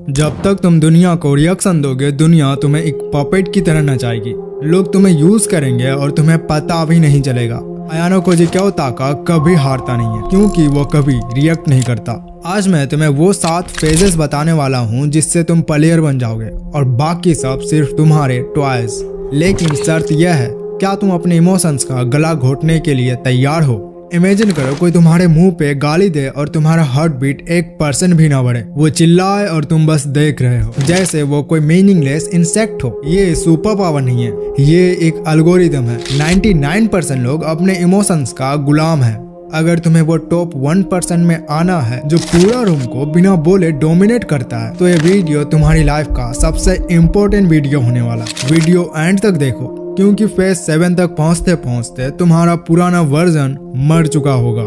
जब तक तुम दुनिया को रिएक्शन दोगे, दुनिया तुम्हें एक पपेट की तरह नचाएगी। लोग तुम्हें यूज करेंगे और तुम्हें पता भी नहीं चलेगा। अयानो कोजी क्योताका कभी हारता नहीं है, क्योंकि वो कभी रिएक्ट नहीं करता। आज मैं तुम्हें वो 7 फेजेस बताने वाला हूँ जिससे तुम प्लेयर बन जाओगे और बाकी सब सिर्फ तुम्हारे टॉयज। लेकिन शर्त यह है, क्या तुम अपने इमोशंस का गला घोटने के लिए तैयार हो? इमेजिन करो कोई तुम्हारे मुंह पे गाली दे और तुम्हारा हार्ट बीट 1% भी ना बढ़े। वो चिल्लाए और तुम बस देख रहे हो, जैसे वो कोई मीनिंगलेस इंसेक्ट हो। ये सुपर पावर नहीं है, ये एक एल्गोरिदम है। 99% लोग अपने इमोशंस का गुलाम है। अगर तुम्हें वो टॉप 1% में आना है जो पूरा रूम को बिना बोले डोमिनेट करता है, तो ये वीडियो तुम्हारी लाइफ का सबसे इम्पोर्टेंट वीडियो होने वाला। वीडियो एंड तक देखो, क्योंकि फेज 7 तक पहुंचते पहुंचते तुम्हारा पुराना वर्जन मर चुका होगा।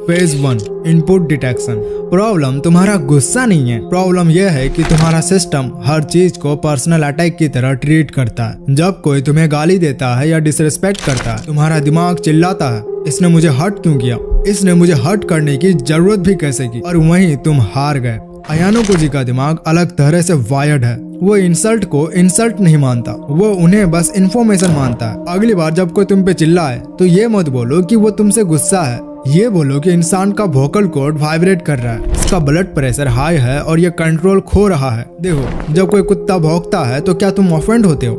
Phase 1 input detection. प्रॉब्लम तुम्हारा गुस्सा नहीं है, प्रॉब्लम यह है कि तुम्हारा सिस्टम हर चीज को पर्सनल अटैक की तरह ट्रीट करता है। जब कोई तुम्हें गाली देता है या डिसरिस्पेक्ट करता है, तुम्हारा दिमाग चिल्लाता है, इसने मुझे हर्ट क्यों किया, इसने मुझे हर्ट करने की जरूरत भी कैसे की, और वहीं तुम हार गए। अयानो कोजी का दिमाग अलग तरह से वायर्ड है। वो इंसल्ट को इंसल्ट नहीं मानता, वो उन्हें बस इन्फॉर्मेशन मानता है। अगली बार जब कोई तुम पे चिल्लाए तो ये मत बोलो कि वो तुमसे गुस्सा है, ये बोलो कि इंसान का वोकल कॉर्ड वाइब्रेट कर रहा है, इसका ब्लड प्रेशर हाई है और ये कंट्रोल खो रहा है। देखो, जब कोई कुत्ता भौंकता है तो क्या तुम ऑफेंड होते हो?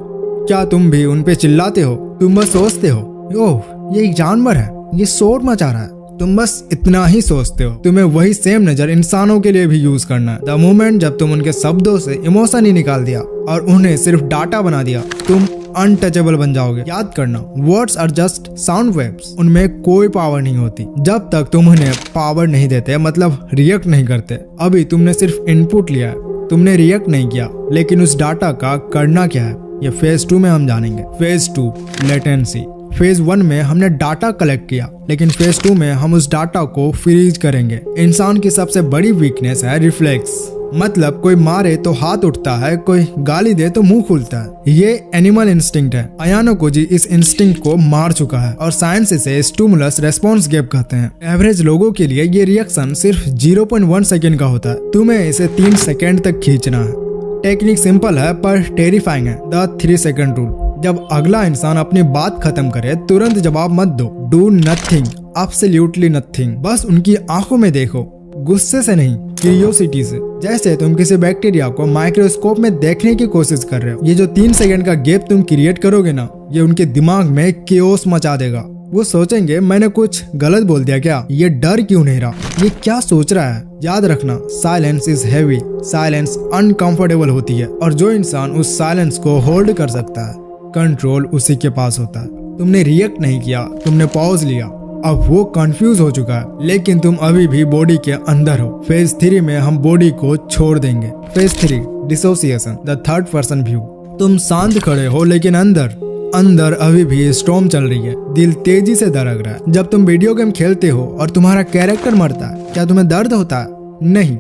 क्या तुम भी उन पे चिल्लाते हो? तुम बस सोचते हो, ओह ये एक जानवर है, ये शोर मचा रहा है। तुम बस इतना ही सोचते हो। तुम्हें वही सेम नजर इंसानों के लिए भी यूज करना है। द मोमेंट जब तुम उनके शब्दों से इमोशन ही निकाल दिया और उन्हें सिर्फ डाटा बना दिया, तुम अनटचेबल बन जाओगे। याद करना, words are just sound waves, उनमें कोई पावर नहीं होती जब तक तुम उन्हें पावर नहीं देते, मतलब रिएक्ट नहीं करते। अभी तुमने सिर्फ इनपुट लिया है, तुमने रिएक्ट नहीं किया, लेकिन उस डाटा का करना क्या है ये फेज 2 में हम जानेंगे। Phase 2 latency. फेज 1 में हमने डाटा कलेक्ट किया, लेकिन फेज 2 में हम उस डाटा को फ्रीज करेंगे। इंसान की सबसे बड़ी वीकनेस है रिफ्लेक्स, मतलब कोई मारे तो हाथ उठता है, कोई गाली दे तो मुंह खुलता है। ये एनिमल इंस्टिंक्ट है। अयानो कोजी इस इंस्टिंक्ट को मार चुका है और साइंस इसे स्टिमुलस रेस्पॉन्स गैप कहते हैं। एवरेज लोगों के लिए ये रिएक्शन सिर्फ 0.1 सेकेंड का होता है, तुम्हें इसे 3 सेकेंड तक खींचना है। टेक्निक सिंपल है पर टेरिफाइंग है, द 3 सेकेंड रूल। जब अगला इंसान अपनी बात खत्म करे, तुरंत जवाब मत दो। Do nothing, absolutely nothing. बस उनकी आंखों में देखो, गुस्से से नहीं, क्यूरियोसिटी से। जैसे तुम किसी बैक्टीरिया को माइक्रोस्कोप में देखने की कोशिश कर रहे हो। ये जो 3 सेकंड का गैप तुम क्रिएट करोगे ना, ये उनके दिमाग में केओस मचा देगा। वो सोचेंगे मैंने कुछ गलत बोल दिया क्या, ये डर क्यों नहीं रहा, ये क्या सोच रहा है। याद रखना, silence is heavy, silence uncomfortable होती है, और जो इंसान उस साइलेंस को होल्ड कर सकता है, कंट्रोल उसी के पास होता है। तुमने रिएक्ट नहीं किया, तुमने पॉज लिया। अब वो कंफ्यूज हो चुका है, लेकिन तुम अभी भी बॉडी के अंदर हो। फेज 3 में हम बॉडी को छोड़ देंगे। Phase 3 dissociation, the third person view. तुम शांत खड़े हो, लेकिन अंदर अभी भी स्टॉर्म चल रही है। दिल तेजी से धड़क रहा है। जब तुम वीडियो गेम खेलते हो और तुम्हारा कैरेक्टर मरता है, क्या तुम्हें दर्द होता है? नहीं,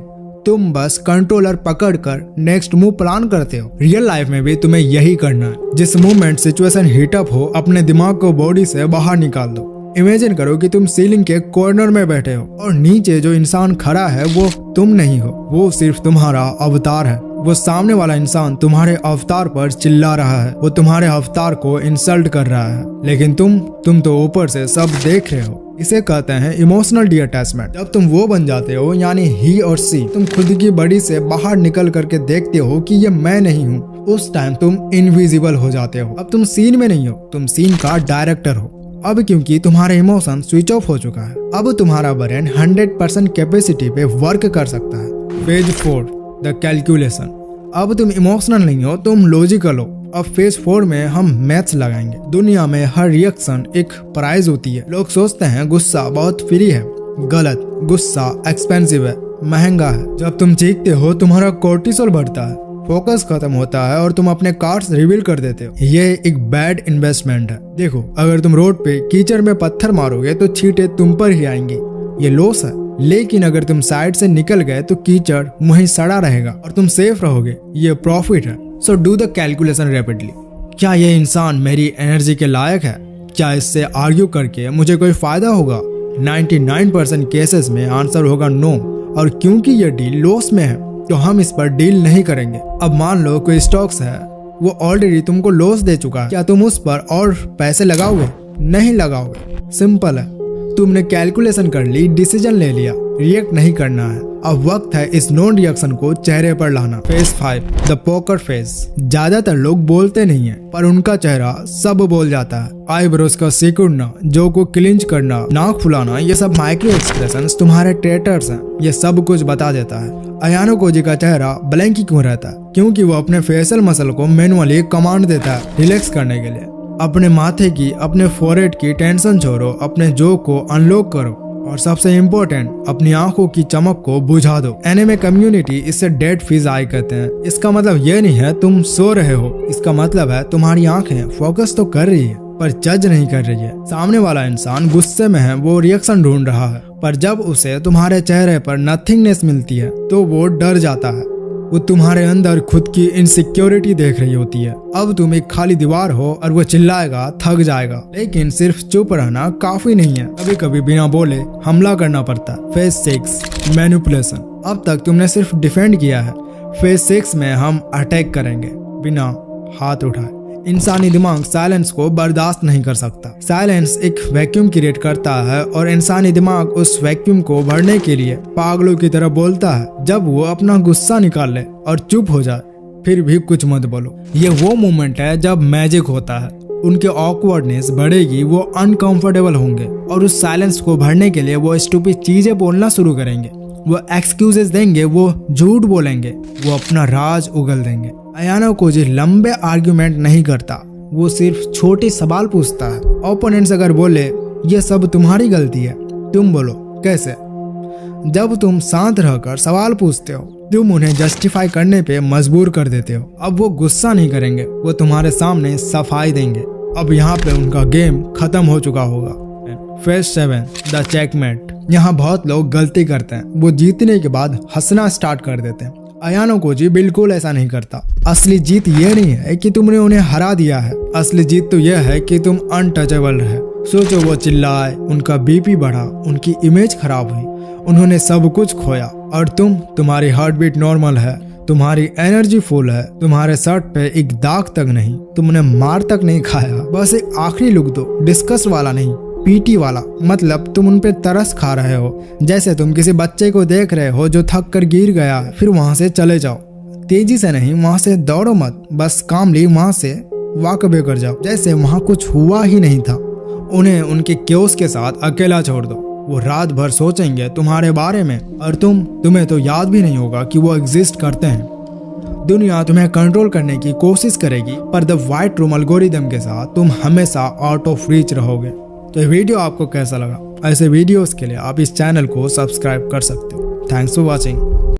तुम बस कंट्रोलर पकड़कर नेक्स्ट मूव प्लान करते हो। रियल लाइफ में भी तुम्हें यही करना है। जिस मोमेंट सिचुएशन हीट अप हो, अपने दिमाग को बॉडी से बाहर निकाल दो। इमेजिन करो कि तुम सीलिंग के कॉर्नर में बैठे हो और नीचे जो इंसान खड़ा है वो तुम नहीं हो, वो सिर्फ तुम्हारा अवतार है। वो सामने वाला इंसान तुम्हारे अवतार पर चिल्ला रहा है, वो तुम्हारे अवतार को इंसल्ट कर रहा है, लेकिन तुम तो ऊपर से सब देख रहे हो। इसे कहते हैं इमोशनल डिअटैचमेंट। जब तुम वो बन जाते हो, यानी ही और सी, तुम खुद की बॉडी से बाहर निकल करके देखते हो कि ये मैं नहीं हूँ, उस टाइम तुम इनविजिबल हो जाते हो। अब तुम सीन में नहीं हो, तुम सीन का डायरेक्टर हो। अब क्योंकि तुम्हारा इमोशन स्विच ऑफ हो चुका है, अब तुम्हारा ब्रेन 100% कैपेसिटी पे वर्क कर सकता है। Phase 4 the calculation. अब तुम इमोशनल नहीं हो, तुम लॉजिकल हो। अब फेज 4 में हम मैथ्स लगाएंगे। दुनिया में हर रिएक्शन एक प्राइस होती है। लोग सोचते हैं गुस्सा बहुत फ्री है, गलत। गुस्सा एक्सपेंसिव है, महंगा है। जब तुम चीखते हो, तुम्हारा कोर्टिसोल बढ़ता है, फोकस खत्म होता है और तुम अपने कार्ड्स रिवील कर देते हो। ये एक बैड इन्वेस्टमेंट है। देखो, अगर तुम रोड पे कीचड़ में पत्थर मारोगे तो छींटे तुम पर ही आएंगी, ये लॉस है। लेकिन अगर तुम साइड से निकल गए तो कीचड़ वहीं सड़ा रहेगा और तुम सेफ रहोगे, ये प्रॉफिट है। So do the calculation rapidly. क्या ये इंसान मेरी एनर्जी के लायक है? क्या इससे आर्ग्यू करके मुझे कोई फायदा होगा? 99% केसेस में आंसर होगा नो। और क्योंकि ये डील लॉस में है, तो हम इस पर डील नहीं करेंगे। अब मान लो कोई स्टॉक्स है, वो ऑलरेडी तुमको लॉस दे चुका है, क्या तुम उस पर और पैसे लगाओगे? नहीं लगाओगे। सिंपल है, तुमने कैलकुलेशन कर ली, डिसीजन ले लिया, रिएक्ट नहीं करना है। अब वक्त है इस नॉन रिएक्शन को चेहरे पर लाना। Phase 5, the poker phase. ज्यादातर लोग बोलते नहीं है, पर उनका चेहरा सब बोल जाता है। आईब्रोज का सिकुड़ना, जो को क्लिंच करना, नाक फुलाना, ये सब माइक्रो एक्सप्रेशंस तुम्हारे ट्रेटर्स हैं। ये सब कुछ बता देता है अयानो कोजी का चेहरा ब्लैंक ही क्यों रहता है, क्योंकि वो अपने फेशियल मसल को मैनुअली कमांड देता है रिलैक्स करने के लिए। अपने माथे की, अपने फोरहेड की टेंशन छोड़ो, अपने जो को अनलॉक करो, और सबसे इम्पोर्टेंट, अपनी आंखों की चमक को बुझा दो। एनिमे कम्युनिटी इसे डेड फिश आई कहते हैं। इसका मतलब ये नहीं है तुम सो रहे हो, इसका मतलब है तुम्हारी आंखें फोकस तो कर रही है पर जज नहीं कर रही है। सामने वाला इंसान गुस्से में है, वो रिएक्शन ढूंढ रहा है, पर जब उसे तुम्हारे चेहरे पर नथिंगनेस मिलती है तो वो डर जाता है। वो तुम्हारे अंदर खुद की इनसिक्योरिटी देख रही होती है। अब तुम एक खाली दीवार हो और वो चिल्लाएगा, थक जाएगा, लेकिन सिर्फ चुप रहना काफी नहीं है, कभी कभी बिना बोले हमला करना पड़ता है। Phase 6, manipulation. अब तक तुमने सिर्फ डिफेंड किया है, फेज 6 में हम अटैक करेंगे बिना हाथ उठाए। इंसानी दिमाग साइलेंस को बर्दाश्त नहीं कर सकता। साइलेंस एक वैक्यूम क्रिएट करता है और इंसानी दिमाग उस वैक्यूम को भरने के लिए पागलों की तरह बोलता है। जब वो अपना गुस्सा निकाल ले और चुप हो जाए, फिर भी कुछ मत बोलो। ये वो मोमेंट है जब मैजिक होता है। उनके ऑकवर्डनेस बढ़ेगी, वो अनकंफर्टेबल होंगे और उस साइलेंस को भरने के लिए वो स्टूपिड चीजें बोलना शुरू करेंगे, वो एक्सक्यूजेस देंगे, वो झूठ बोलेंगे, वो अपना राज उगल देंगे। अयानो कोजी लंबे आर्ग्यूमेंट नहीं करता, वो सिर्फ छोटे सवाल पूछता है। ओपोनेंट्स अगर बोले ये सब तुम्हारी गलती है, तुम बोलो कैसे? जब तुम शांत रहकर सवाल पूछते हो, तुम उन्हें जस्टिफाई करने पे मजबूर कर देते हो। अब वो गुस्सा नहीं करेंगे, वो तुम्हारे सामने सफाई देंगे। अब यहाँ पे उनका गेम खत्म हो चुका होगा। Phase 7, the checkmate. यहाँ बहुत लोग गलती करते हैं, वो जीतने के बाद हंसना स्टार्ट कर देते हैं। अयानो कोजी बिल्कुल ऐसा नहीं करता। असली जीत ये नहीं है कि तुमने उन्हें हरा दिया है, असली जीत तो यह है कि तुम अनटचेबल रहे। सोचो, वो चिल्लाए, उनका बीपी बढ़ा, उनकी इमेज खराब हुई, उन्होंने सब कुछ खोया, और तुम्हारी हार्ट बीट नॉर्मल है, तुम्हारी एनर्जी फुल है, तुम्हारे शर्ट पे एक दाग तक नहीं, तुमने मार तक नहीं खाया, बस एक आखिरी लुक दो, डिस्कस वाला नहीं, पीटी वाला। मतलब तुम उन पे तरस खा रहे हो, जैसे तुम किसी बच्चे को देख रहे हो जो थक कर गिर गया, फिर वहां से चले जाओ। तेजी से नहीं, वहां से दौड़ो मत, बस कामली वहां से वॉक अवे कर जाओ, जैसे वहां कुछ हुआ ही नहीं था। उन्हें उनके क्योस के साथ अकेला छोड़ दो, वो रात भर सोचेंगे तुम्हारे बारे में, और तुम्हें तो याद भी नहीं होगा कि वो एग्जिस्ट करते हैं। दुनिया तुम्हें कंट्रोल करने की कोशिश करेगी, पर द व्हाइट रूम एल्गोरिदम के साथ तुम हमेशा आउट ऑफ रीच रहोगे। तो ये वीडियो आपको कैसा लगा? ऐसे वीडियोस के लिए आप इस चैनल को सब्सक्राइब कर सकते हो। Thanks for watching.